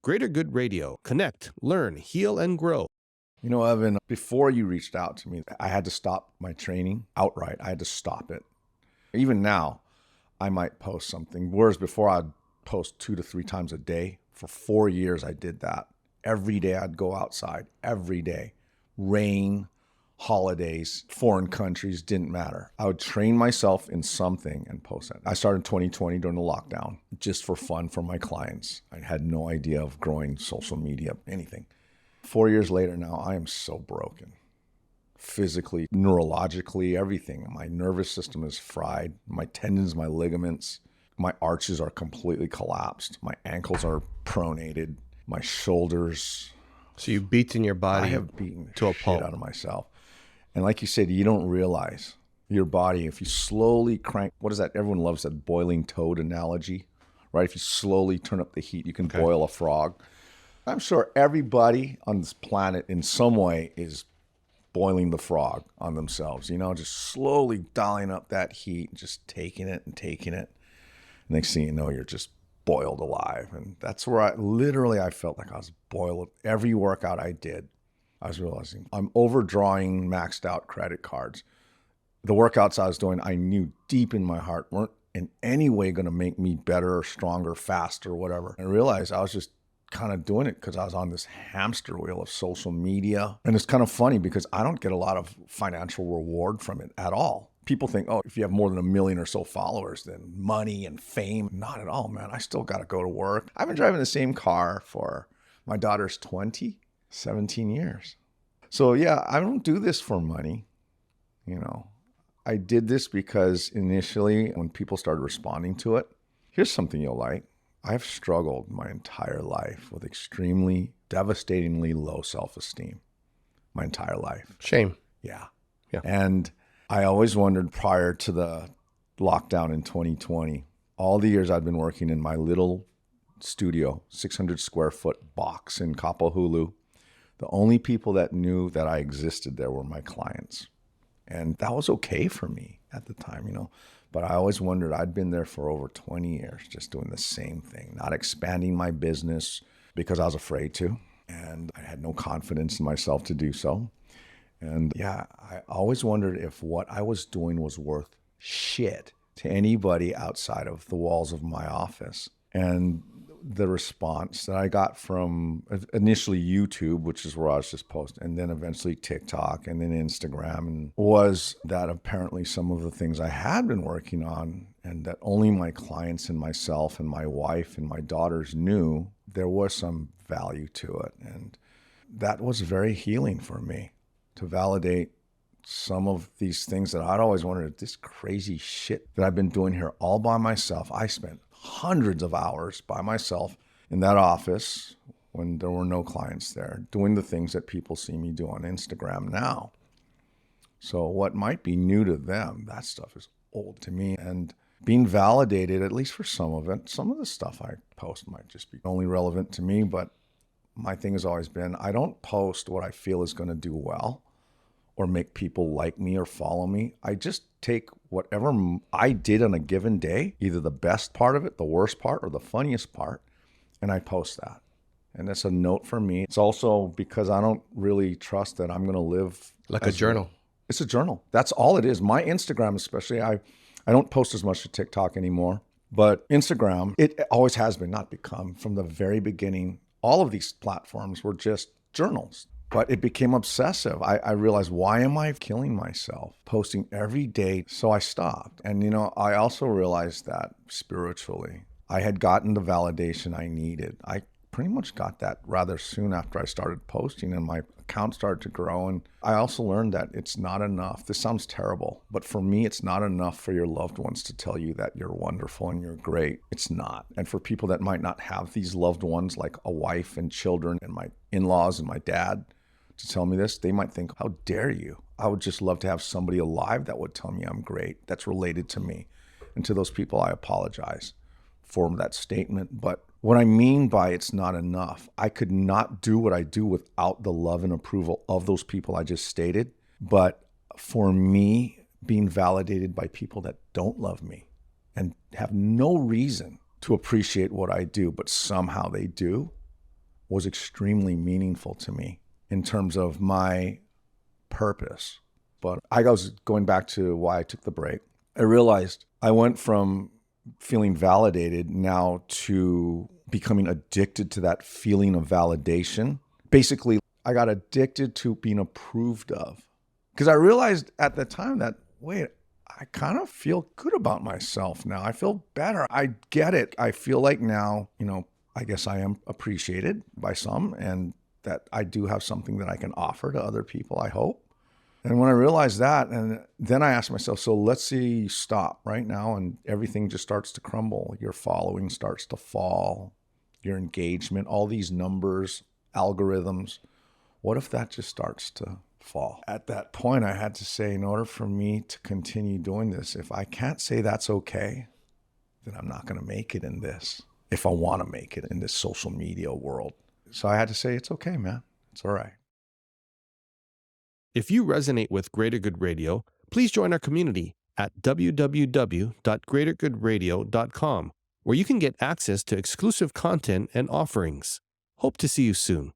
Greater Good Radio. Connect, learn, heal, and grow. You know, Evan, before you reached out to me, I had to stop my training outright. I had to stop it. Even now, I might post something, whereas before I'd post 2 to 3 times a day. For 4 years, I did that. Every day I'd go outside, every day. Rain, holidays, foreign countries, didn't matter. I would train myself in something and post it. I started 2020 during the lockdown, just for fun for my clients. I had no idea of growing social media, anything. 4 years later now, I am so broken. Physically, neurologically, everything. My nervous system is fried. My tendons, my ligaments, my arches are completely collapsed. My ankles are pronated. My shoulders. So you've beaten your body. I have beaten to a shit pulp out of myself. And like you said, you don't realize your body, if you slowly crank, what is that? Everyone loves that boiling toad analogy, right? If you slowly turn up the heat, you can boil a frog. I'm sure everybody on this planet in some way is boiling the frog on themselves, you know, just slowly dialing up that heat, just taking it and taking it. Next thing you know, you're just boiled alive. And that's where I felt like I was boiled. Every workout I did, I was realizing I'm overdrawing maxed out credit cards. The workouts I was doing, I knew deep in my heart weren't in any way going to make me better or stronger, faster, whatever. I realized I was just kind of doing it because I was on this hamster wheel of social media. And it's kind of funny because I don't get a lot of financial reward from it at all. People think, oh, if you have more than 1 million or so followers, then money and fame. Not at all, man. I still got to go to work. I've been driving the same car for my daughter's 17 years. So yeah, I don't do this for money. You know, I did this because initially when people started responding to it, here's something you'll like. I've struggled my entire life with extremely, devastatingly low self-esteem. My entire life. Shame. Yeah. Yeah. And I always wondered prior to the lockdown in 2020, all the years I'd been working in my little studio, 600 square foot box in Kapahulu, the only people that knew that I existed there were my clients. And that was okay for me at the time, you know. But I always wondered, I'd been there for over 20 years, just doing the same thing, not expanding my business because I was afraid to. And I had no confidence in myself to do so. And yeah, I always wondered if what I was doing was worth shit to anybody outside of the walls of my office. And the response that I got from initially YouTube, which is where I was just posting, and then eventually TikTok and then Instagram, and was that apparently some of the things I had been working on and that only my clients and myself and my wife and my daughters knew, there was some value to it. And that was very healing for me to validate some of these things that I'd always wondered, this crazy shit that I've been doing here all by myself. I spent hundreds of hours by myself in that office when there were no clients there, doing the things that people see me do on Instagram now. So what might be new to them, that stuff is old to me. And being validated, at least for some of it, some of the stuff I post might just be only relevant to me. But my thing has always been, I don't post what I feel is going to do well or make people like me or follow me. I just take whatever I did on a given day, either the best part of it, the worst part, or the funniest part, and I post that. And that's a note for me. It's also because I don't really trust that I'm going to live like a journal. It's a journal. That's all it is. My Instagram especially, I don't post as much to TikTok anymore, but Instagram, it always has been, not become, from the very beginning. All of these platforms were just journals. But it became obsessive. I realized, why am I killing myself posting every day? So I stopped. And, you know, I also realized that spiritually, I had gotten the validation I needed. I pretty much got that rather soon after I started posting, and my account started to grow. And I also learned that it's not enough. This sounds terrible, but for me, it's not enough for your loved ones to tell you that you're wonderful and you're great. It's not. And for people that might not have these loved ones, like a wife and children and my in-laws and my dad, to tell me this, they might think, how dare you? I would just love to have somebody alive that would tell me I'm great, that's related to me. And to those people, I apologize for that statement. But what I mean by it's not enough, I could not do what I do without the love and approval of those people I just stated. But for me, being validated by people that don't love me and have no reason to appreciate what I do, but somehow they do, was extremely meaningful to me in terms of my purpose. But I was going back to why I took the break. I realized I went from feeling validated now to becoming addicted to that feeling of validation. Basically, I got addicted to being approved of. Because I realized at the time that, wait, I kind of feel good about myself now. I feel better. I get it. I feel like now, I guess I am appreciated by some, and that I do have something that I can offer to other people, I hope. And when I realized that, and then I asked myself, so let's say you stop right now and everything just starts to crumble. Your following starts to fall, your engagement, all these numbers, algorithms. What if that just starts to fall? At that point, I had to say, in order for me to continue doing this, if I can't say that's okay, then I'm not going to make it in this, if I want to make it in this social media world. So I had to say, it's okay, man. It's all right. If you resonate with Greater Good Radio, please join our community at www.greatergoodradio.com, where you can get access to exclusive content and offerings. Hope to see you soon.